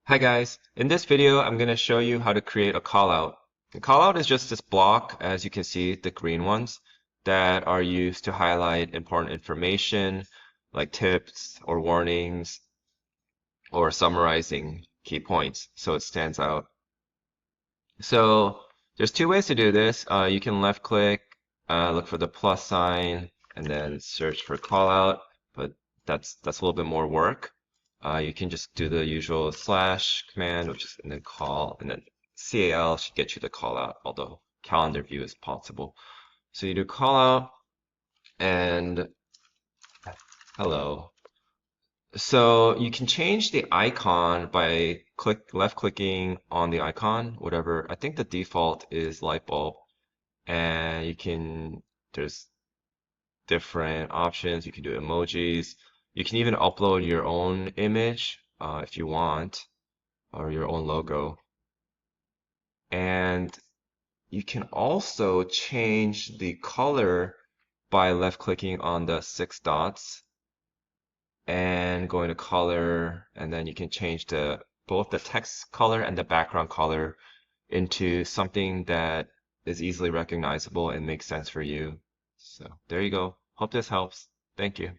Hi guys, in this video I'm going to show you how to create a callout. A callout is just this block, as you can see, the green ones, that are used to highlight important information like tips or warnings or summarizing key points so it stands out. So there's two ways to do this. You can left click, look for the plus sign, and then search for callout, but that's a little bit more work. You can just do the usual slash command, which is and then call, and then cal should get you the callout, although calendar view is possible. So you do callout and hello. So you can change the icon by left clicking on the icon, whatever. I think the default is light bulb, and there's different options. You can do emojis. You can even upload your own image if you want, or your own logo. And you can also change the color by left clicking on the six dots and going to color, and then you can change both the text color and the background color into something that is easily recognizable and makes sense for you. So there you go. Hope this helps. Thank you.